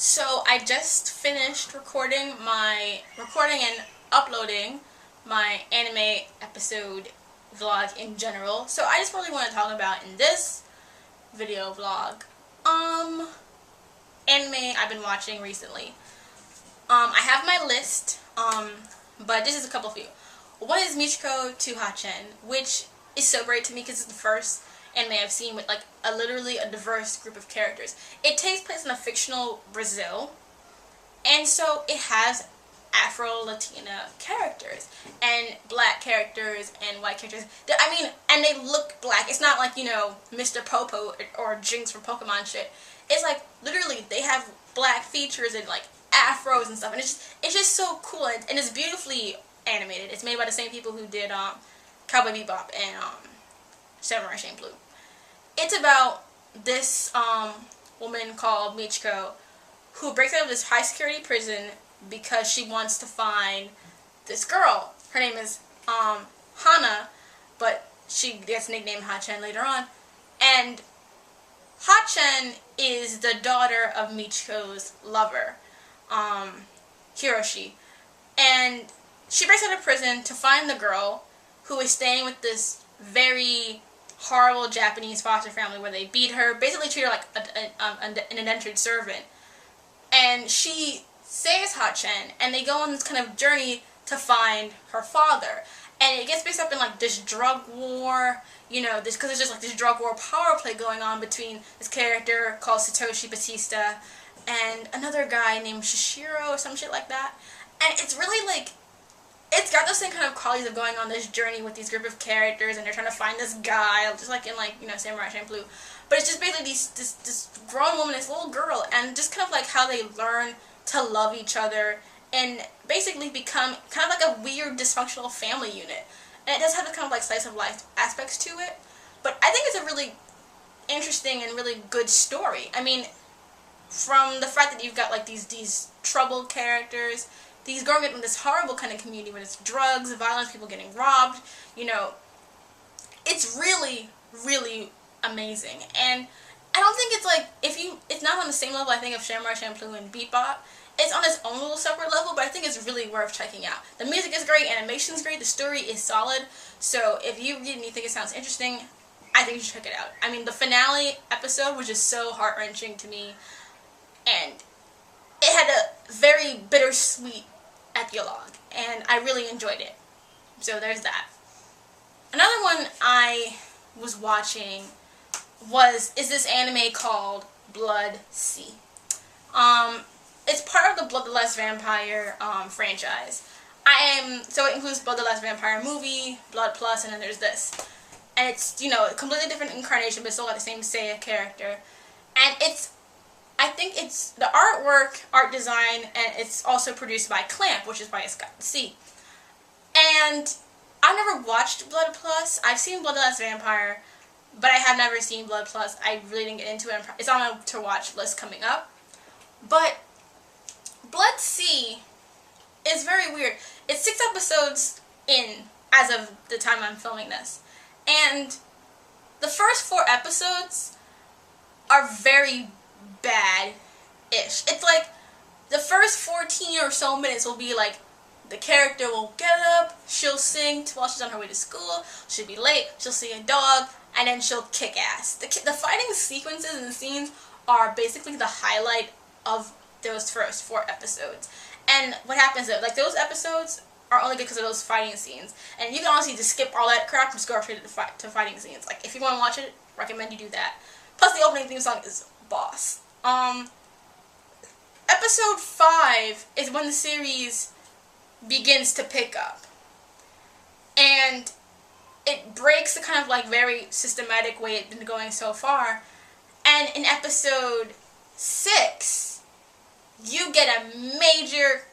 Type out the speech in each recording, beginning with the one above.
So I just finished recording and uploading my anime episode vlog in general. So I just really want to talk about in this video vlog anime I've been watching recently. I have my list, but this is a couple of you. One is Michiko Hatchin, which is so great to me because it's the first anime I've seen with like literally a diverse group of characters. It takes place in a fictional Brazil, and so it has Afro-Latina characters and black characters and white characters. And they look black. It's not like, Mr. Popo or Jinx from Pokemon shit. It's like literally they have black features and like afros and stuff, and it's just so cool, and it's beautifully animated. It's made by the same people who did Cowboy Bebop and Samurai Champloo. It's about this woman called Michiko who breaks out of this high security prison because she wants to find this girl. Her name is Hana, but she gets nicknamed Hatchin later on. And Hatchin is the daughter of Michiko's lover, Hiroshi. And she breaks out of prison to find the girl who is staying with this very horrible Japanese foster family where they beat her, basically treat her like an indentured servant. And she saves Hatchin, and they go on this kind of journey to find her father. And it gets mixed up in like this drug war, because there's just like this drug war power play going on between this character called Satoshi Batista and another guy named Shishiro or some shit like that. And it's really like, it's got those same kind of qualities of going on this journey with these group of characters, and they're trying to find this guy, just like in Samurai Champloo. But it's just basically this grown woman, this little girl, and just kind of like how they learn to love each other and basically become kind of like a weird dysfunctional family unit. And it does have this kind of like slice of life aspects to it, but I think it's a really interesting and really good story. I mean, from the fact that you've got like these troubled characters, these growing up in this horrible kind of community where there's drugs, violence, people getting robbed, it's really, really amazing. And I don't think it's like, it's not on the same level I think of Samurai Champloo and Bebop. It's on its own little separate level, but I think it's really worth checking out. The music is great, animation's great, the story is solid, so if you read and you think it sounds interesting, I think you should check it out. I mean, the finale episode was just so heart-wrenching to me, and it had a very bittersweet epilogue, and I really enjoyed it. So there's that. Another one I was watching is this anime called Blood Sea. It's part of the Blood the Last Vampire franchise. So it includes Blood the Last Vampire movie, Blood Plus, and then there's this. And it's, a completely different incarnation, but still got the same Seiya character. And I think it's the artwork, art design, and it's also produced by Clamp, which is by Scott C. And I've never watched Blood Plus. I've seen Blood the Last Vampire, but I have never seen Blood Plus. I really didn't get into it. It's on my to-watch list coming up. But Blood Sea is very weird. It's 6 episodes in as of the time I'm filming this. And the first 4 episodes are very bad-ish. It's like the first 14 or so minutes will be like the character will get up, she'll sing while she's on her way to school, she'll be late, she'll see a dog, and then she'll kick ass. The fighting sequences and scenes are basically the highlight of those first 4 episodes. And what happens is, like, those episodes are only good because of those fighting scenes. And you can honestly just skip all that crap and just go straight to fighting scenes. Like, if you want to watch it, recommend you do that. Plus, the opening theme song is boss. Episode 5 is when the series begins to pick up. And it breaks the kind of like very systematic way it's been going so far. And in episode 6, you get a major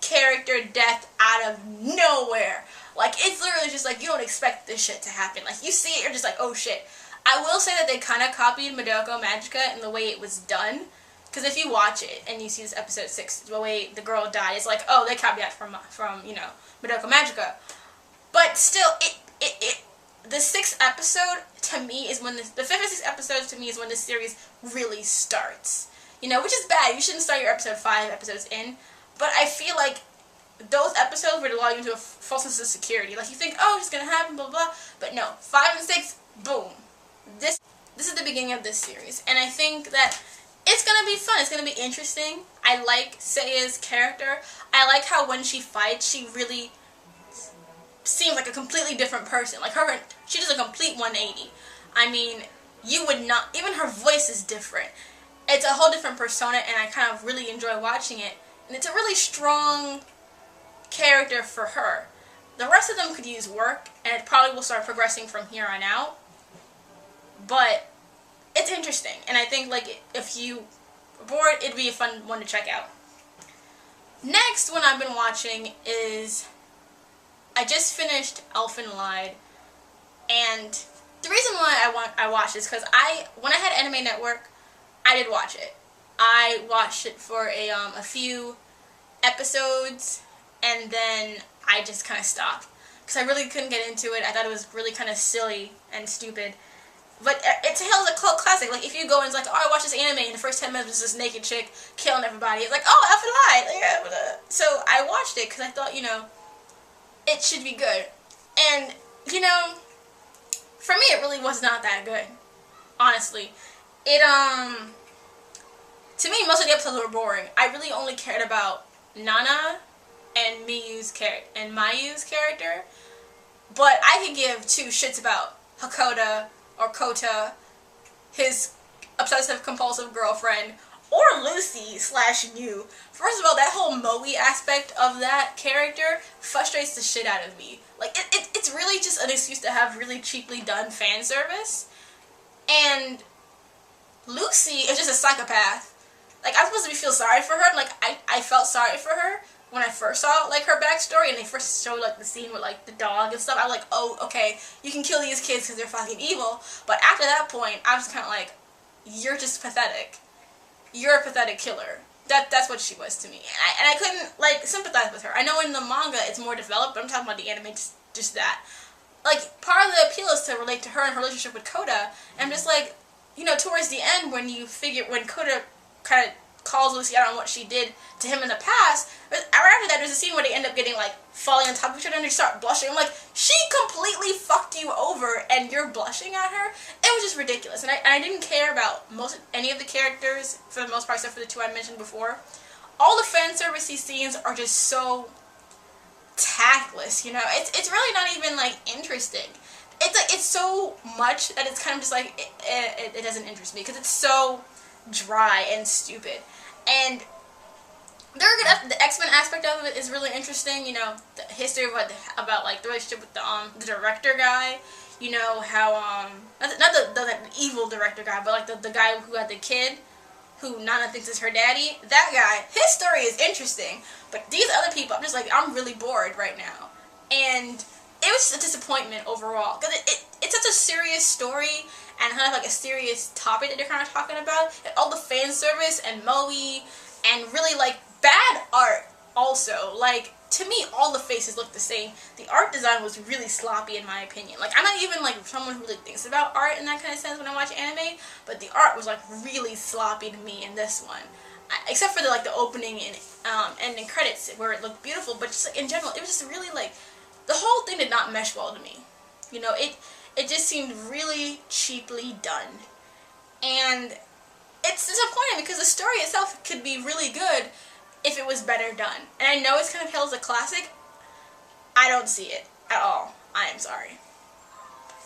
character death out of nowhere. Like, it's literally just like, you don't expect this shit to happen. Like, you see it, you're just like, oh shit. I will say that they kind of copied Madoka Magica in the way it was done. Because if you watch it and you see this episode 6, the way the girl died, it's like, oh, they copied that from Madoka Magica. But still, the 6th episode to me is when the 5th and 6th episodes to me is when the series really starts. you know, which is bad. You shouldn't start your episode 5 episodes in, but I feel like those episodes would allow you into a false sense of security. Like, you think, oh, it's gonna happen, blah, blah, but no. 5 and 6, boom. This is the beginning of this series, and I think that it's gonna be fun. It's gonna be interesting. I like Seiya's character. I like how when she fights, she really seems like a completely different person. Like, she does a complete 180. I mean, you would not, even her voice is different. It's a whole different persona, and I kind of really enjoy watching it. And it's a really strong character for her. The rest of them could use work, and it probably will start progressing from here on out. But it's interesting, and I think, like, if you are bored, it'd be a fun one to check out. Next one I've been watching is, I just finished Elfen Lied, and the reason why I watched this because when I had Anime Network, I did watch it. I watched it for a few episodes, and then I just kind of stopped because I really couldn't get into it. I thought it was really kind of silly and stupid. But it's a cult classic. Like, if you go and it's like, oh, I watched this anime, and the first 10 minutes was this naked chick killing everybody. It's like, oh, Elfin Lied. Like, so I watched it because I thought, you know, it should be good. And, you know, for me, it really was not that good. Honestly. To me, most of the episodes were boring. I really only cared about Nana and Mayu's character. But I could give two shits about Hakoda or Kota, his obsessive compulsive girlfriend, or Lucy / Mew. First of all, that whole Moe aspect of that character frustrates the shit out of me. Like, it's really just an excuse to have really cheaply done fan service. And Lucy is just a psychopath. Like, I'm supposed to feel sorry for her. Like, I felt sorry for her when I first saw, like, her backstory, and they first showed, like, the scene with, like, the dog and stuff. I was like, oh, okay, you can kill these kids because they're fucking evil. But after that point, I was kind of like, you're just pathetic. You're a pathetic killer. That's what she was to me. And I couldn't, like, sympathize with her. I know in the manga it's more developed, but I'm talking about the anime, just that. Like, part of the appeal is to relate to her and her relationship with Kota, and I'm just like, you know, towards the end, when Kota kind of calls Lucy out on what she did to him in the past, right after that there's a scene where they end up getting, like, falling on top of each other and they start blushing. I'm like, she completely fucked you over and you're blushing at her? It was just ridiculous. And I didn't care about any of the characters for the most part, except for the two I mentioned before. All the fan servicey scenes are just so tactless, you know? It's really not even, like, interesting. It's like, it's so much that it's kind of just like, it doesn't interest me because it's so dry and stupid. And the X-Men aspect of it is really interesting, you know, the history about like the relationship with the director guy, you know, how not the evil director guy, but like the guy who had the kid who Nana thinks is her daddy. That guy, his story is interesting, but these other people, I'm just like, I'm really bored right now. And it was just a disappointment overall because it's such a serious story and kind of like a serious topic that they're kind of talking about. And all the fan service and Moe and really like bad art also. Like, to me, all the faces look the same. The art design was really sloppy in my opinion. Like, I'm not even like someone who really thinks about art in that kind of sense when I watch anime, but the art was like really sloppy to me in this one. Except for the opening and ending credits where it looked beautiful, but just like, in general, it was just really like, the whole thing did not mesh well to me. You know, it just seemed really cheaply done. And it's disappointing because the story itself could be really good if it was better done. And I know it's kind of hailed as a classic. I don't see it at all. I am sorry.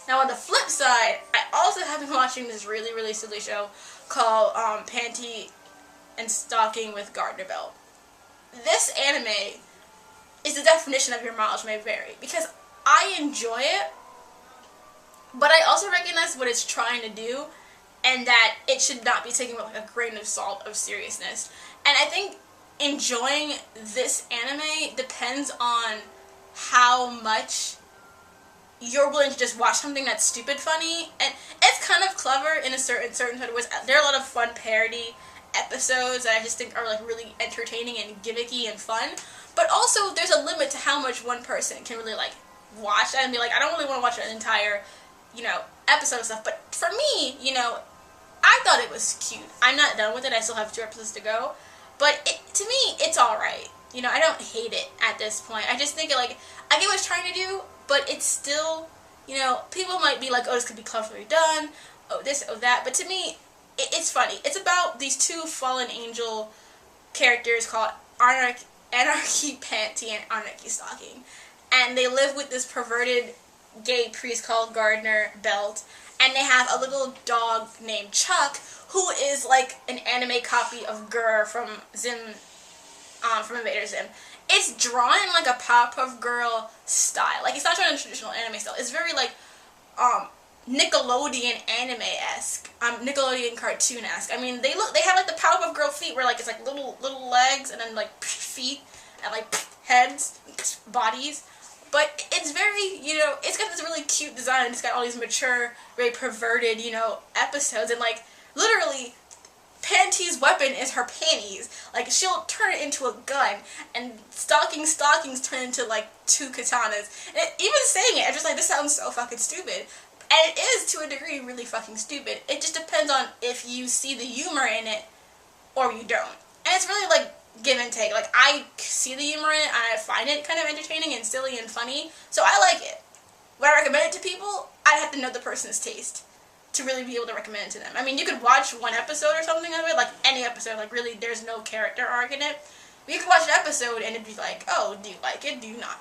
Now on the flip side, I also have been watching this really, really silly show called Panty Stocking with Gardner Belt. This anime is the definition of your mileage may vary because I enjoy it, but I also recognize what it's trying to do and that it should not be taken with like a grain of salt of seriousness. And I think enjoying this anime depends on how much you're willing to just watch something that's stupid funny. And it's kind of clever in a certain sort of ways. There are a lot of fun parody episodes that I just think are like really entertaining and gimmicky and fun. But also there's a limit to how much one person can really like watch that and be like, I don't really want to watch an entire, you know, episode of stuff. But for me, you know, I thought it was cute. I'm not done with it. I still have 2 episodes to go. But to me, it's alright. You know, I don't hate it at this point. I just think it, like, I get what it's trying to do, but it's still, you know, people might be like, oh, this could be cleverly done, oh, this, oh, that. But to me, it's funny. It's about these 2 fallen angel characters called Anarchy, Panty, and Panty Stocking. And they live with this perverted gay priest called Gardner Belt. And they have a little dog named Chuck, who is like an anime copy of Gur from from Invader Zim. It's drawn in like a Powerpuff Girl style. Like, it's not drawn in traditional anime style. It's very like Nickelodeon anime-esque, Nickelodeon cartoon-esque. I mean, they have like the Powerpuff Girl feet, where like it's like little legs, and then like feet, and like heads, bodies. But it's very, you know, it's got this really cute design, and it's got all these mature, very perverted, you know, episodes, and like, literally, Panty's weapon is her panties. Like, she'll turn it into a gun, and Stockings turn into like 2 katanas. And even saying it, I'm just like, this sounds so fucking stupid. And it is, to a degree, really fucking stupid. It just depends on if you see the humor in it, or you don't. And it's really like, give and take. Like, I see the humor in it, and I find it kind of entertaining and silly and funny, so I like it. Would I recommend it to people? I'd have to know the person's taste to really be able to recommend it to them. I mean, you could watch 1 episode or something of it, like any episode, like really there's no character arc in it. But you could watch an episode and it'd be like, oh, do you like it? Do you not?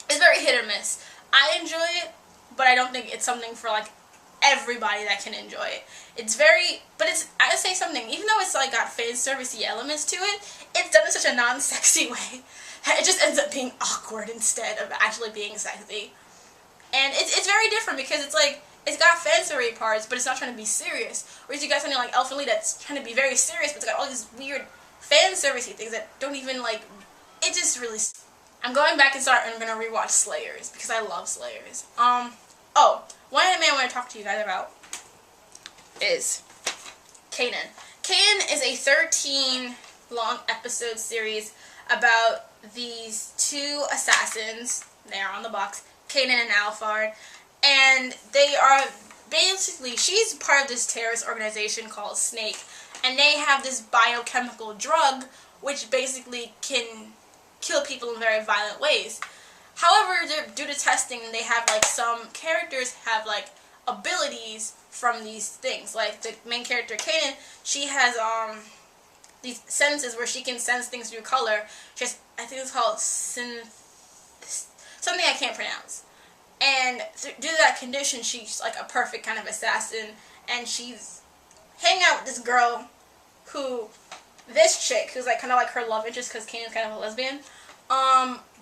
It's very hit or miss. I enjoy it, but I don't think it's something for like everybody that can enjoy it. It's very, but it's, I would say something, even though it's like got fan servicey elements to it, it's done in such a non-sexy way. It just ends up being awkward instead of actually being sexy. And it's very different, because it's like, it's got fan servicey parts, but it's not trying to be serious. Whereas you got something like Elfin Lied that's trying to be very serious, but it's got all these weird fan servicey things that don't even like, it just really, I'm going back and I'm going to rewatch Slayers, because I love Slayers. Oh, one anime I want to talk to you guys about is Canaan. Canaan is a 13 long episode series about these 2 assassins. They are on the box, Canaan and Alfard, and they are basically, she's part of this terrorist organization called Snake, and they have this biochemical drug which basically can kill people in very violent ways. However, due to testing, they have like, some characters have like abilities from these things. Like the main character Canaan, she has these senses where she can sense things through color. She has, I think it's called something I can't pronounce. And due to that condition, she's like a perfect kind of assassin, and she's hanging out with this girl this chick who's like kind of like her love interest, because Canaan's kind of a lesbian.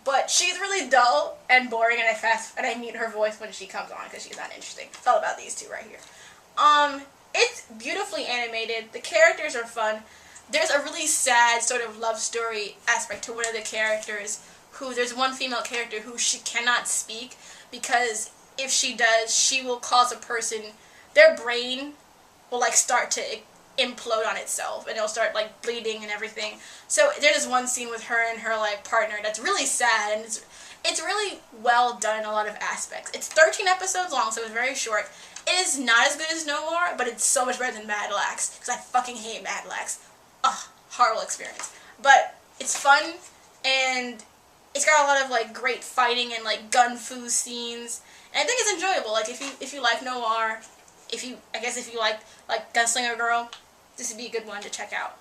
But she's really dull and boring, and I mute her voice when she comes on because she's not interesting. It's all about these 2 right here. It's beautifully animated. The characters are fun. There's a really sad sort of love story aspect to one of the characters, there's one female character who she cannot speak, because if she does, she will cause a person, their brain will like start to implode on itself, and it'll start like bleeding and everything. So there's this one scene with her and her like partner that's really sad, and it's really well done in a lot of aspects. It's 13 episodes long, so it's very short. It is not as good as No More, but it's so much better than Mad Lax, because I fucking hate Mad Lax. Ugh, horrible experience. But it's fun, and it's got a lot of like great fighting and like gun fu scenes, and I think it's enjoyable. Like if you like noir, if you like Gunslinger Girl, this would be a good one to check out.